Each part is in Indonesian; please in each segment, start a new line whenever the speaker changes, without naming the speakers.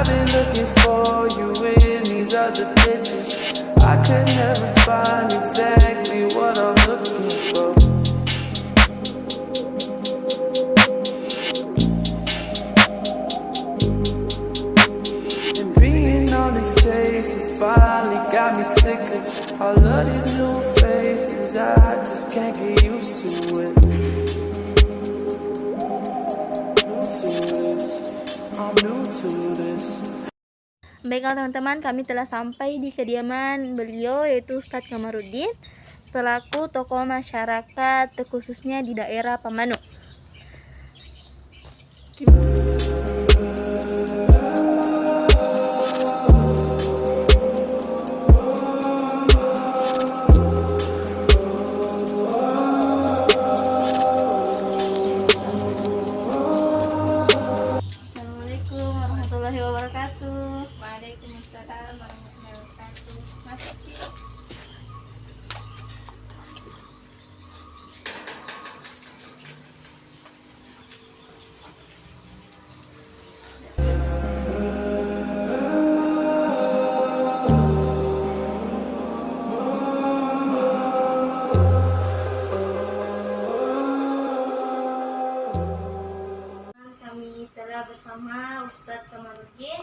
been looking for you in these other pictures. I could never find exactly what I'm looking for. And being on this chase has finally got me sick of all of these new faces. I just can't get used to it.
Baiklah teman-teman, kami telah sampai di kediaman beliau, yaitu Ustadz Kamarudin, selaku tokoh masyarakat khususnya di daerah Pamanu. Assalamualaikum warahmatullahi wabarakatuh.
Waalaikumsalam warahmatullahi wabarakatuh. Masuk.
Kami telah bersama Ustadz Kamarudin.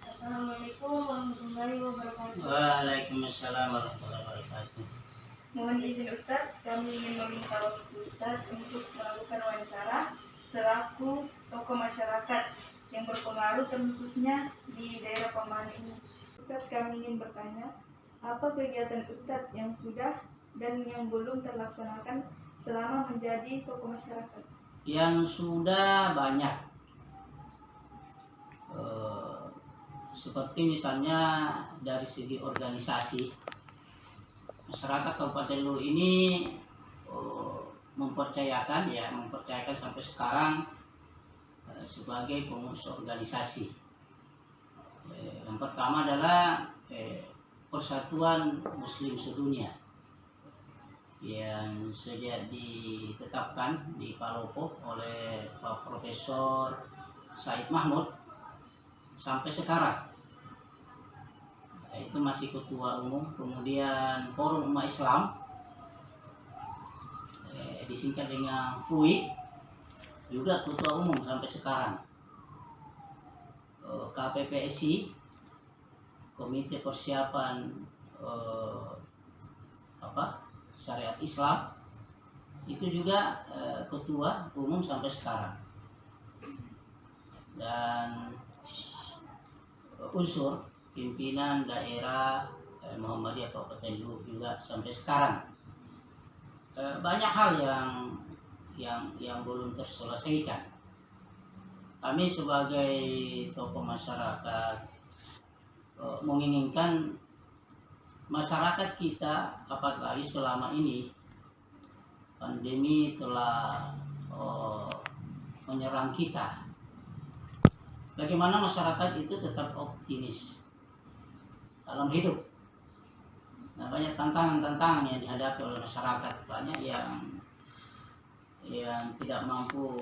Assalamualaikum warahmatullahi wabarakatuh.
Waalaikumsalam warahmatullahi wabarakatuh.
Mohon izin Ustadz, kami ingin meminta waktu Ustadz untuk melakukan wawancara selaku tokoh masyarakat yang berpengaruh khususnya di daerah Pamanu ini. Ustadz, kami ingin bertanya, apa kegiatan Ustadz yang sudah dan yang belum terlaksanakan selama menjadi tokoh masyarakat?
Yang sudah banyak, seperti misalnya dari segi organisasi, masyarakat Kabupaten Luwu ini mempercayakan sampai sekarang sebagai pengurus organisasi. Yang pertama adalah Persatuan Muslim Sedunia yang sejak ditetapkan di Palopo oleh Pak Profesor Said Mahmud sampai sekarang. Itu masih ketua umum. Kemudian Forum Umat Islam, disingkat dengan FUI, juga ketua umum sampai sekarang. KPPSI, Komite Persiapan Syariat Islam, itu juga ketua umum sampai sekarang. Dan unsur pimpinan daerah Muhammadiyah Kabupaten Luwu juga sampai sekarang. Banyak hal yang belum terselesaikan. Kami sebagai tokoh masyarakat menginginkan masyarakat kita, apalagi selama ini pandemi telah menyerang kita, bagaimana masyarakat itu tetap optimis dalam hidup. Nah, banyak tantangan-tantangan yang dihadapi oleh masyarakat. Banyak yang tidak mampu,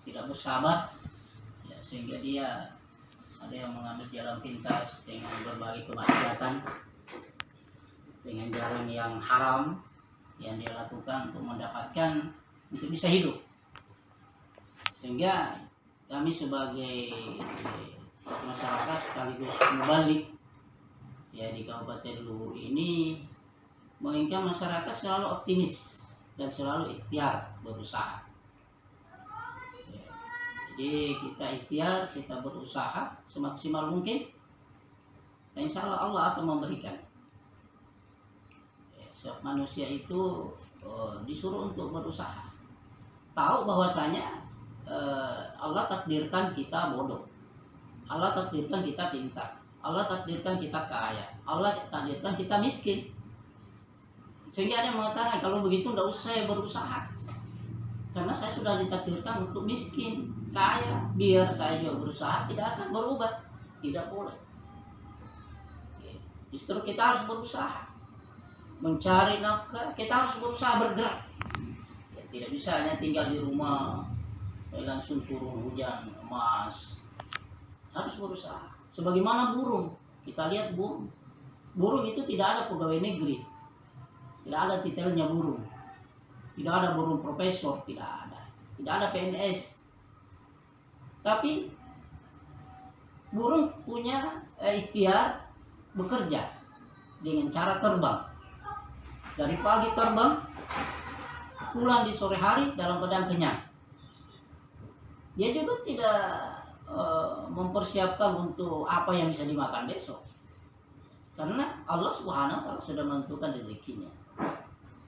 tidak bersabar, ya, sehingga dia ada yang mengambil jalan pintas dengan berbagai kemaksiatan, dengan jalan yang haram yang dia lakukan untuk bisa hidup. Sehingga kami sebagai masyarakat sekaligus mubalik ya di Kabupaten Luwu ini menginginkan masyarakat selalu optimis dan selalu ikhtiar berusaha. Ya, jadi kita ikhtiar, kita berusaha semaksimal mungkin, dan insya Allah akan memberikan. Setiap manusia itu disuruh untuk berusaha. Tahu bahwasanya Allah takdirkan kita bodoh, Allah takdirkan kita pintar, Allah takdirkan kita kaya, Allah takdirkan kita miskin. Sehingga ada yang mengatakan, kalau begitu nggak usah saya berusaha, karena saya sudah ditakdirkan untuk miskin, kaya, biar saya juga berusaha tidak akan berubah. Tidak boleh. Justru kita harus berusaha mencari nafkah, kita harus berusaha bergerak. Ya, tidak bisa hanya tinggal di rumah langsung turun hujan emas. Harus berusaha. Sebagaimana burung, kita lihat burung. Burung itu tidak ada pegawai negeri, tidak ada titelnya burung, tidak ada burung profesor, tidak ada PNS. Tapi burung punya ikhtiar bekerja dengan cara terbang. Dari pagi terbang, pulang di sore hari dalam keadaan kenyang. Dia juga tidak mempersiapkan untuk apa yang bisa dimakan besok. Karena Allah Subhanahu wa Ta'ala sudah menentukan rezekinya.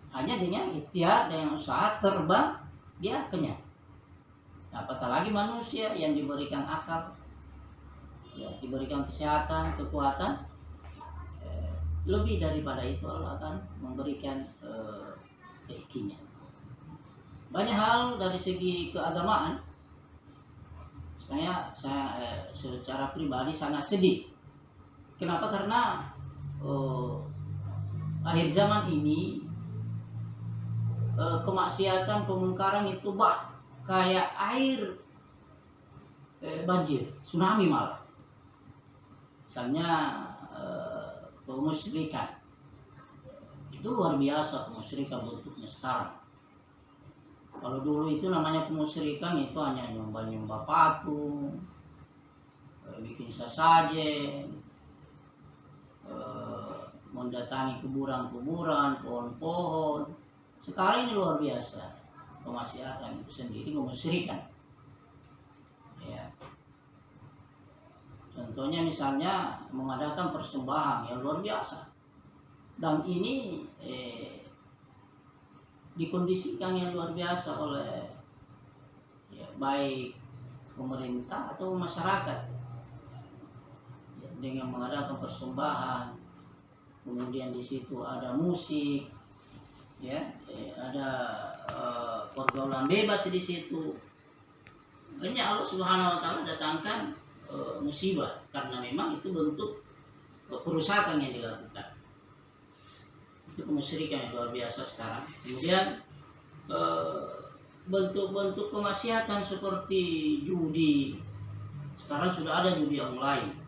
Hanya dengan ikhtiar, dengan usaha terbang, dia kenyang. Apatah lagi manusia yang diberikan akal, ya, diberikan kesehatan, kekuatan, lebih daripada itu Allah akan memberikan rezekinya. Banyak hal dari segi keagamaan, saya secara pribadi sangat sedih. Kenapa? Karena akhir zaman ini kemaksiatan, kemungkaran itu kayak air banjir, tsunami malah. Misalnya kemusyrikan itu luar biasa, kemusyrikan bentuknya sekarang. Kalau dulu itu namanya kemusyrikan itu hanya nyembah patung, bikin sesajen, mendatangi kuburan-kuburan, pohon-pohon. Sekarang ini luar biasa, kemaksiatan itu sendiri kemusyrikan. Ya. Contohnya misalnya mengadakan persembahan yang luar biasa, dan ini dikondisikan yang luar biasa oleh baik pemerintah atau masyarakat, dengan mengadakan persembahan, kemudian di situ ada musik, ada pergaulan bebas di situ. Hanya Allah Subhanahu wa Ta'ala datangkan musibah karena memang itu bentuk kerusakan yang dilakukan. Itu kemusyrikan yang luar biasa sekarang. Kemudian bentuk-bentuk kemaksiatan seperti judi. Sekarang sudah ada judi online.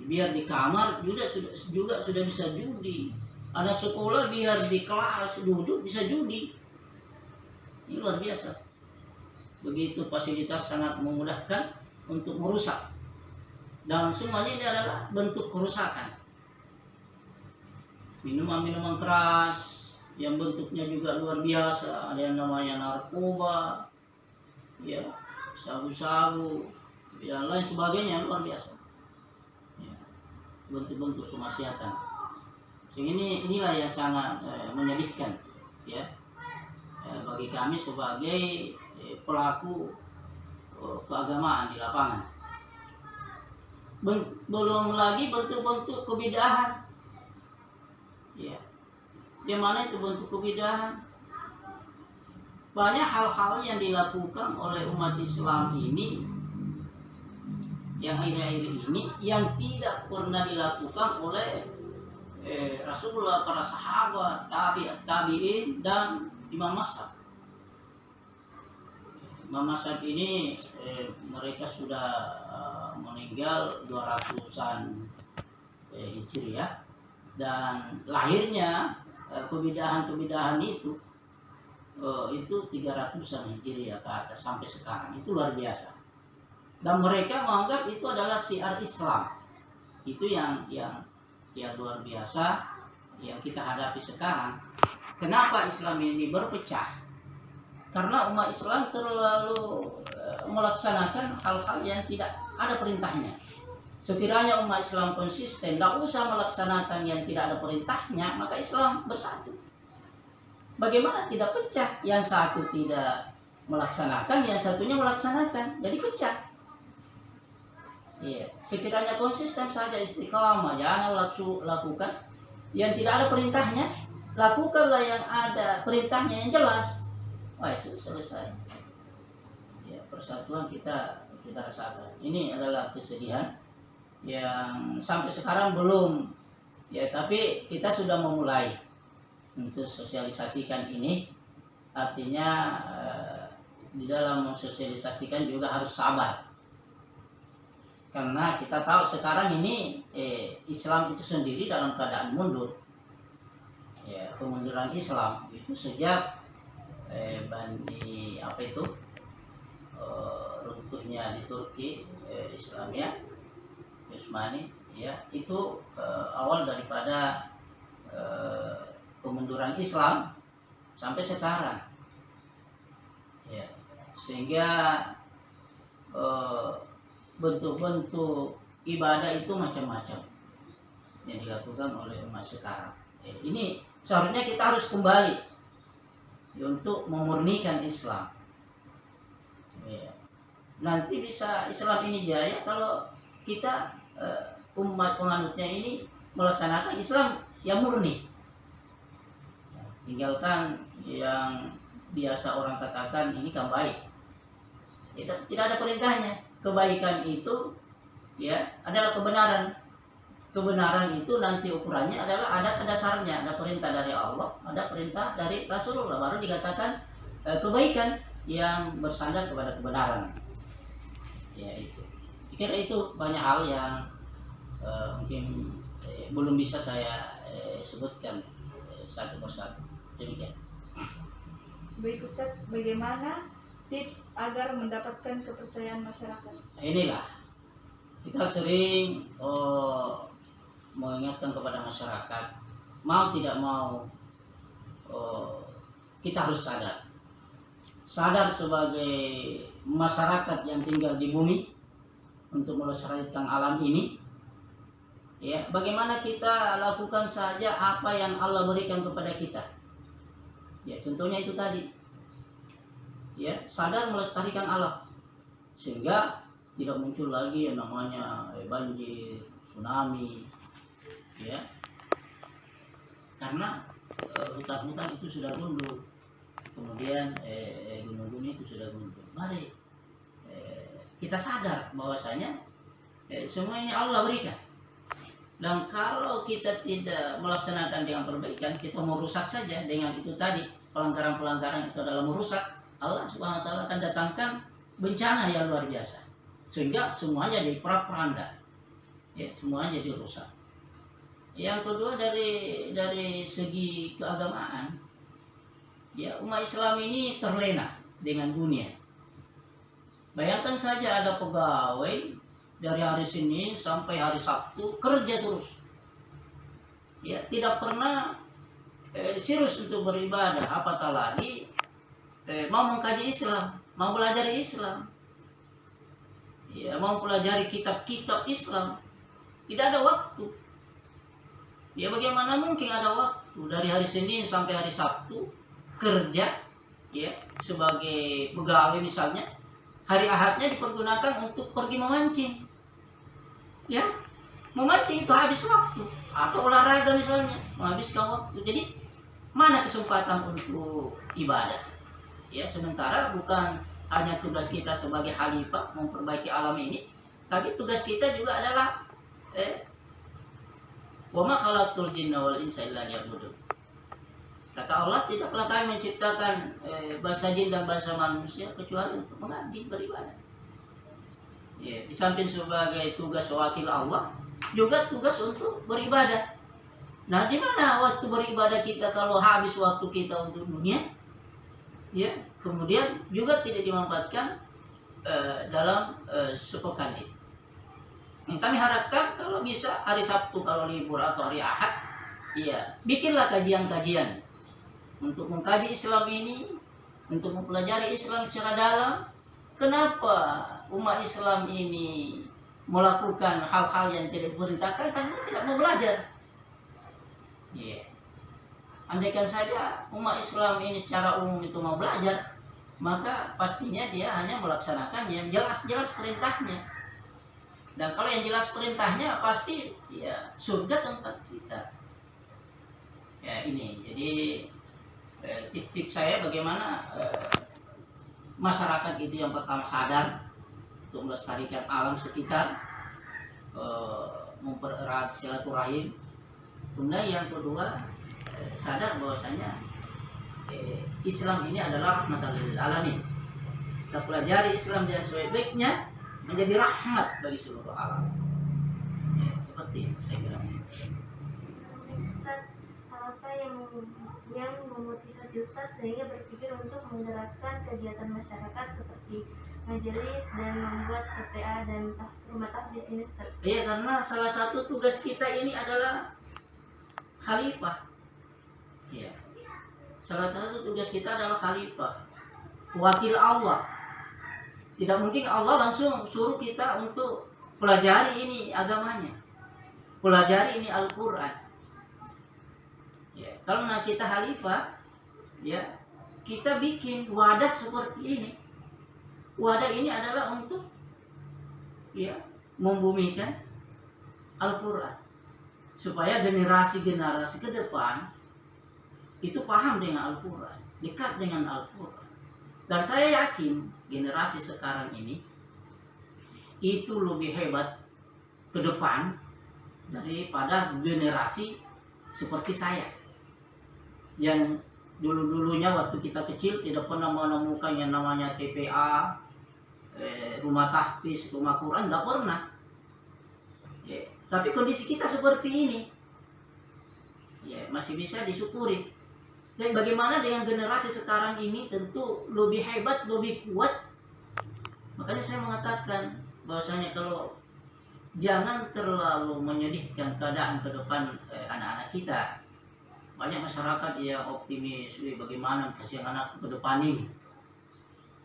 Biar di kamar juga sudah bisa judi. Ada sekolah biar di kelas duduk bisa judi. Ini luar biasa. Begitu fasilitas sangat memudahkan untuk merusak. Dan semuanya ini adalah bentuk kerusakan. Minuman-minuman keras yang bentuknya juga luar biasa, ada yang namanya narkoba, ya, sabu-sabu, yang lain sebagainya, luar biasa. Ya, bentuk-bentuk kemaksiatan. Inilah yang sangat menyedihkan, ya, bagi kami sebagai pelaku keagamaan di lapangan. Belum lagi bentuk-bentuk kebidahan. Ya, di mana itu bentuk kebidahan? Banyak hal-hal yang dilakukan oleh umat Islam ini, yang akhir-akhir ini, yang tidak pernah dilakukan oleh Rasulullah, para sahabat, tabi'in, dan Imam Mazhab. Imam Mazhab ini mereka sudah meninggal 200-an Hijriah. Dan lahirnya kebidahan-kebidahan itu 300-an Hijriah ke atas sampai sekarang. Itu luar biasa. Dan mereka menganggap itu adalah syiar Islam. Itu yang luar biasa yang kita hadapi sekarang. Kenapa Islam ini berpecah? Karena umat Islam terlalu melaksanakan hal-hal yang tidak ada perintahnya. Sekiranya umat Islam konsisten, tidak usah melaksanakan yang tidak ada perintahnya, maka Islam bersatu. Bagaimana tidak pecah? Yang satu tidak melaksanakan, yang satunya melaksanakan, jadi pecah. Iya. Sekiranya konsisten saja, istiqamah, jangan lakukan yang tidak ada perintahnya, lakukanlah yang ada perintahnya yang jelas. Wah, sudah selesai. Ya, persatuan kita rasakan. Ini adalah kesedihan yang sampai sekarang belum, ya, tapi kita sudah memulai untuk sosialisasikan ini. Artinya di dalam mensosialisasikan juga harus sabar, Karena kita tahu sekarang ini Islam itu sendiri dalam keadaan mundur. Ya, kemunduran Islam itu sejak runtuhnya di Turki Islamia Utsmani, ya itu awal daripada kemunduran Islam sampai sekarang, ya sehingga bentuk-bentuk ibadah itu macam-macam yang dilakukan oleh umat sekarang. Ini seharusnya kita harus kembali untuk memurnikan Islam. Nanti bisa Islam ini jaya kalau kita umat penganutnya ini melaksanakan Islam yang murni. Tinggalkan yang biasa orang katakan ini kan baik. Tidak ada perintahnya. Kebaikan itu ya adalah kebenaran. Kebenaran itu nanti ukurannya adalah ada dasarnya, ada perintah dari Allah, ada perintah dari Rasulullah, baru dikatakan kebaikan yang bersandar kepada kebenaran. Ya itu. Kira itu banyak hal yang mungkin belum bisa saya sebutkan satu persatu. Demikian.
Baik Ustadz, bagaimana tips agar mendapatkan kepercayaan masyarakat?
Inilah kita sering mengingatkan kepada masyarakat, mau tidak mau kita harus sadar sebagai masyarakat yang tinggal di bumi untuk melestarikan alam ini. Ya, bagaimana kita lakukan saja apa yang Allah berikan kepada kita. Ya, contohnya itu tadi. Ya, sadar melestarikan alam sehingga tidak muncul lagi yang namanya banjir, tsunami. Ya, karena hutan-hutan itu sudah gundul, kemudian gunung-gunung itu sudah gundul. Mari kita sadar bahwasanya semua ini Allah berikan, dan kalau kita tidak melaksanakan dengan perbaikan, kita mau rusak saja dengan itu tadi, pelanggaran-pelanggaran itu adalah merusak. Allah Subhanahu wa taala akan datangkan bencana yang luar biasa sehingga semuanya jadi porak-poranda. Ya, semuanya jadi rusak. Yang kedua dari segi keagamaan, ya umat Islam ini terlena dengan dunia. Bayangkan saja ada pegawai dari hari Senin sampai hari Sabtu kerja terus. Ya, tidak pernah serius untuk beribadah, apatah lagi mau mengkaji Islam, mau belajar Islam. Ya, mau pelajari kitab-kitab Islam. Tidak ada waktu. Ya, bagaimana mungkin ada waktu dari hari Senin sampai hari Sabtu kerja, ya sebagai pegawai misalnya, hari Ahadnya dipergunakan untuk pergi memancing. Ya, memancing itu habis waktu, atau olahraga misalnya, menghabiskan waktu. Jadi mana kesempatan untuk ibadah? Ya, sementara bukan hanya tugas kita sebagai khalifah memperbaiki alam ini, tapi tugas kita juga adalah wa ma khalaqtul jinna wal insa illa liya'budun. Kata Allah, tidaklah kami menciptakan bangsa jin dan bangsa manusia kecuali untuk mengabdi, beribadah. Ya, di samping sebagai tugas wakil Allah, juga tugas untuk beribadah. Nah, di mana waktu beribadah kita kalau habis waktu kita untuk dunia? Ya, kemudian juga tidak dimanfaatkan dalam sepekan itu. Yang kami harapkan kalau bisa hari Sabtu kalau libur atau hari Ahad, ya bikinlah kajian-kajian untuk mengkaji Islam ini, untuk mempelajari Islam secara dalam. Kenapa umat Islam ini melakukan hal-hal yang tidak diperintahkan? Karena tidak mau belajar. Ya, andaikan saja umat Islam ini secara umum itu mau belajar, maka pastinya dia hanya melaksanakan yang jelas-jelas perintahnya. Dan kalau yang jelas perintahnya pasti ya surga tempat kita. Ya ini, jadi tips-tips saya bagaimana masyarakat itu yang pertama sadar untuk melestarikan alam sekitar, mempererat silaturahim. Kemudian yang kedua sadar bahwasanya Islam ini adalah rahmatan lil alamin. Kita pelajari Islam dengan sebaik-baiknya, menjadi rahmat bagi seluruh alam. Seperti itu saya kira.
Ustaz, apa yang memotivasi Ustaz sehingga berpikir untuk menerapkan kegiatan masyarakat seperti majelis dan membuat TPA dan rumah tahfiz ini, Ustaz?
Iya, karena salah satu tugas kita ini adalah khalifah. Iya. Salah satu tugas kita adalah khalifah, wakil Allah. Tidak mungkin Allah langsung suruh kita untuk pelajari ini agamanya, pelajari ini Al-Quran. Ya, kalau kita khalifah, ya kita bikin wadah seperti ini. Wadah ini adalah untuk ya membumikan Al-Quran supaya generasi-generasi ke depan itu paham dengan Al-Quran, dekat dengan Al-Quran. Dan saya yakin generasi sekarang ini itu lebih hebat ke depan daripada generasi seperti saya, yang dulu-dulunya waktu kita kecil tidak pernah menemukan yang namanya TPA, rumah tahfiz, rumah Quran, tidak pernah. Ya, tapi kondisi kita seperti ini, ya masih bisa disyukuri. Dan bagaimana dengan generasi sekarang ini, tentu lebih hebat, lebih kuat. Makanya saya mengatakan bahwasanya kalau jangan terlalu menyedihkan keadaan ke depan anak-anak kita. Banyak masyarakat yang optimis, bagaimana kasihan anak ke depan ini.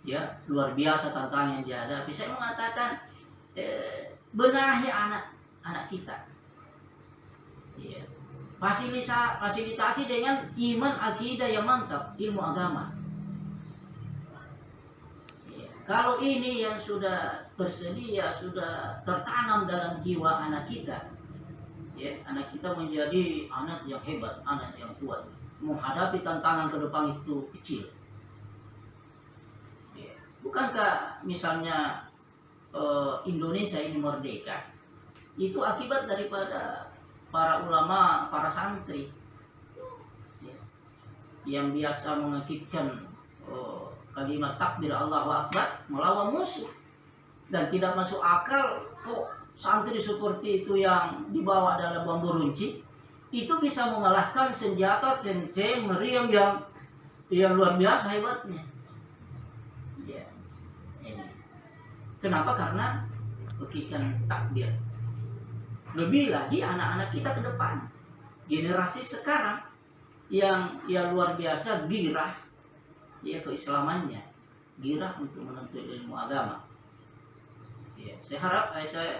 Ya, luar biasa tantangan yang dihadapi. Saya mengatakan benahi anak kita. Ya. Fasilitasi dengan iman, akidah yang mantap, ilmu agama. Ya. Kalau ini yang sudah tersedia, sudah tertanam dalam jiwa anak kita, ya, anak kita menjadi anak yang hebat, anak yang kuat, menghadapi tantangan ke depan itu kecil. Ya. Bukankah misalnya Indonesia ini merdeka, itu akibat daripada para ulama, para santri ya, yang biasa mengakibkan kalimat takbir Allahu Akbar melawan musuh, dan tidak masuk akal kok santri seperti itu yang dibawa dalam bambu runcing itu bisa mengalahkan senjata kenceng meriam yang luar biasa hebatnya. Ya, ini. Kenapa? Karena begitu takbir. Lebih lagi anak-anak kita ke depan, generasi sekarang yang luar biasa girah ya keislamannya, girah untuk menuntut ilmu agama. Ya, saya harap, saya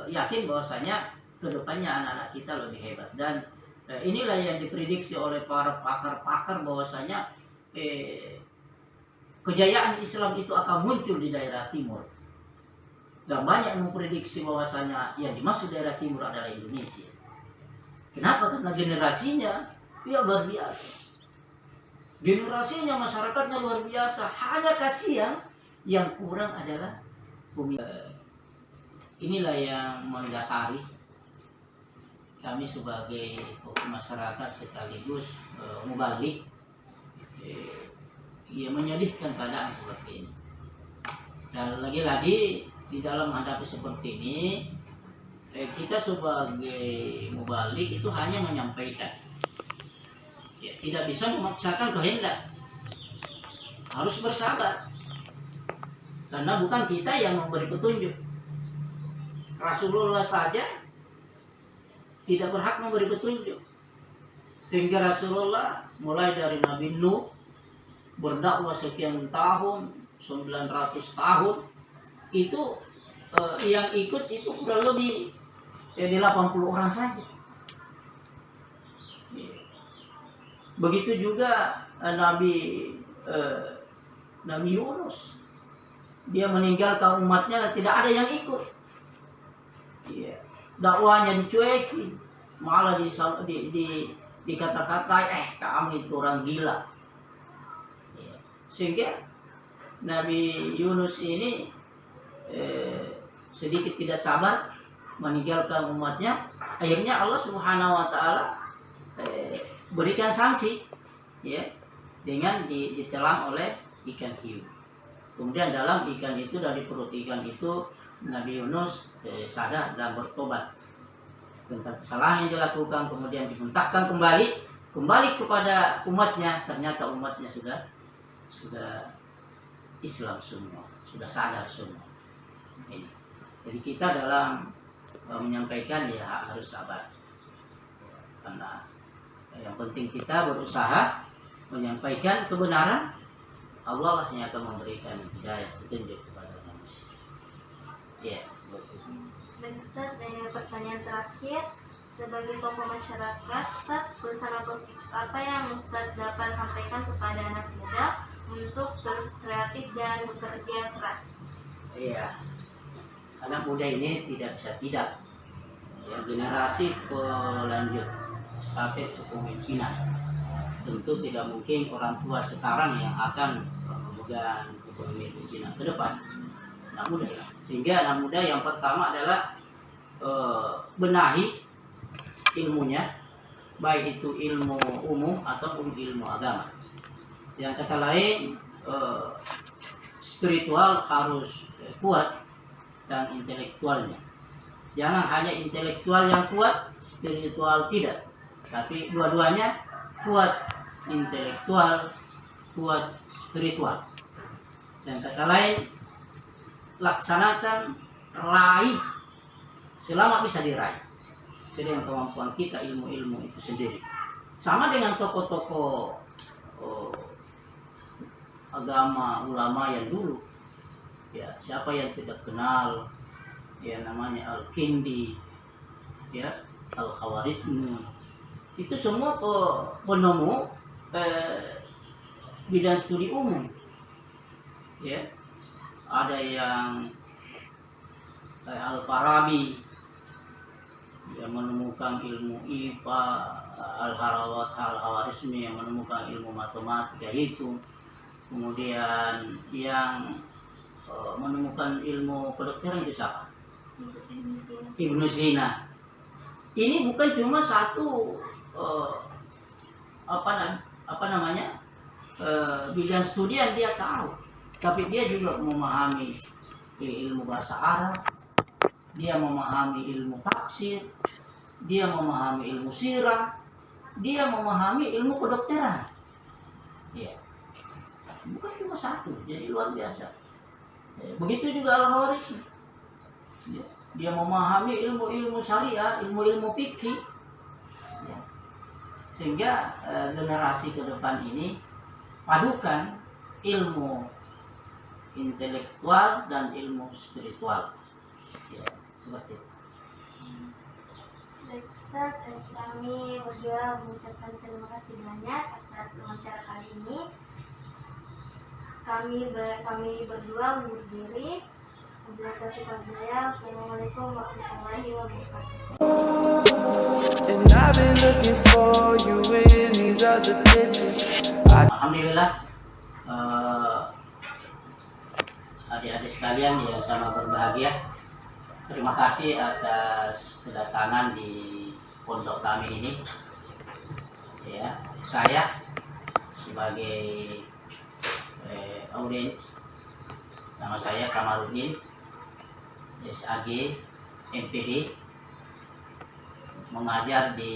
yakin bahwasanya ke depannya anak-anak kita lebih hebat, dan inilah yang diprediksi oleh para pakar-pakar bahwasanya kejayaan Islam itu akan muncul di daerah timur. Dan banyak memprediksi bahwasanya yang dimaksud daerah timur adalah Indonesia. Kenapa? Karena generasinya ya luar biasa. Generasinya masyarakatnya luar biasa. Hanya kasihan yang kurang adalah pemimpin. Inilah yang mendasari kami sebagai masyarakat sekaligus mubalik menyedihkan keadaan seperti ini. Dan lagi-lagi di dalam menghadapi seperti ini, kita sebagai mubalik itu hanya menyampaikan, ya, tidak bisa memaksakan kehendak, harus bersabar, karena bukan kita yang memberi petunjuk. Rasulullah saja tidak berhak memberi petunjuk, sehingga Rasulullah mulai dari Nabi Nuh berdakwah sekian tahun, 900 tahun, itu yang ikut itu kurang lebih 80 orang saja. Begitu juga Nabi Yunus, dia meninggalkan umatnya, tidak ada yang ikut. Dakwanya dicuekin, malah dikata-katai, kamu itu orang gila. Sehingga Nabi Yunus ini sedikit tidak sabar meninggalkan umatnya. Akhirnya Allah Subhanahu wa taala berikan sanksi, ya, dengan ditelan oleh ikan hiu. Kemudian dalam ikan itu, dari perut ikan itu Nabi Yunus sadar dan bertobat tentang kesalahan yang dilakukan, kemudian dihentakkan kembali kepada umatnya. Ternyata umatnya sudah Islam semua, sudah sadar semua. Ini. Jadi kita dalam menyampaikan ya harus sabar, karena yang penting kita berusaha menyampaikan kebenaran. Allah lah yang akan memberikan hidayah, petunjuk kepada manusia. Ya, betul.
Dan Ustaz, pertanyaan terakhir, sebagai tokoh masyarakat, Ustaz, pesan atau tips apa yang Ustaz dapat sampaikan kepada anak muda untuk terus kreatif dan bekerja keras?
Iya, anak muda ini tidak bisa tidak. Ya, generasi pelanjut estafet kepemimpinan. Tentu tidak mungkin orang tua sekarang yang akan memegang kepemimpinan ke depan. Anak muda ya. Sehingga anak muda yang pertama adalah benahi ilmunya, baik itu ilmu umum ataupun ilmu agama. Yang kata lain, spiritual harus kuat dan intelektualnya. Jangan hanya intelektual yang kuat, spiritual tidak. Tapi dua-duanya kuat, intelektual, kuat spiritual. Dan kata lain, laksanakan, raih selama bisa diraih. Jadi yang kemampuan kita ilmu-ilmu itu sendiri. Sama dengan tokoh-tokoh agama, ulama yang dulu. Ya, siapa yang tidak kenal? Ya, namanya Al-Kindi, ya, Al-Khawarizmi. Itu semua penemu bidang studi umum. Ya, ada yang Al-Farabi yang menemukan ilmu IPA, Al-Khawarizmi yang menemukan ilmu matematika itu, kemudian yang menemukan ilmu kedokteran itu siapa? Ibnu Sina. Ini bukan cuma satu bidang studi yang dia tahu, tapi dia juga memahami ilmu bahasa Arab, dia memahami ilmu tafsir, dia memahami ilmu sirah, dia memahami ilmu kedokteran. Ya, bukan cuma satu, jadi luar biasa. Begitu juga Al-Khawarizmi. Dia memahami ilmu-ilmu syariah, ilmu-ilmu fikih. Ya. Sehingga generasi ke depan ini padukan ilmu intelektual dan ilmu spiritual. Ya, seperti itu.
Baik Ustaz, kami berdua mengucapkan terima kasih banyak atas wawancara kali ini. Kami berdua undur diri. Assalamualaikum warahmatullahi wabarakatuh.
And I've been looking for you in these other pictures.
Alhamdulillah, adik-adik sekalian yang sama berbahagia, terima kasih atas kedatangan di pondok kami ini. Ya, saya sebagai audiens, nama saya Kamarudin, SAG, MPD, mengajar di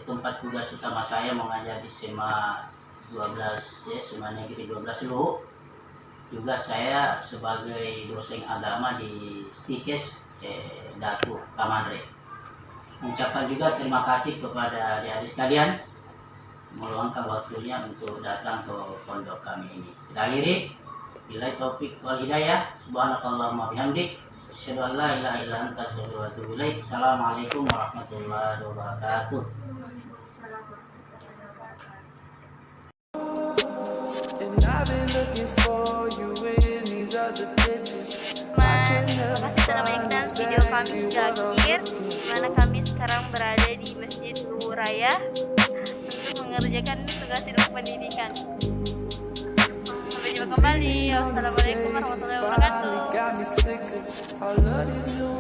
tempat tugas utama saya mengajar di SMA 12, ya, SMA Negeri 12 Luhuk. Juga saya sebagai dosen agama di Stikes Datu Kamandre. Mengucapkan juga terima kasih kepada adik-adik sekalian meluangkan waktunya untuk datang ke pondok kami ini. Kita akhiri, billahi taufik wal hidayah, subhanakallahumma bihamdik, asyhadu an la ilaha illa anta astaghfiruka wa atubu ilaik. Assalamualaikum warahmatullahi wabarakatuh.
And I've been looking for you in these other pictures.
Terima kasih telah menonton video kami hingga akhir, mana kami sekarang berada di Masjid Luhur Raya untuk mengerjakan tugas ilmu pendidikan. Sampai jumpa kembali. Wassalamualaikum warahmatullahi wabarakatuh.
Got me sick of all of these new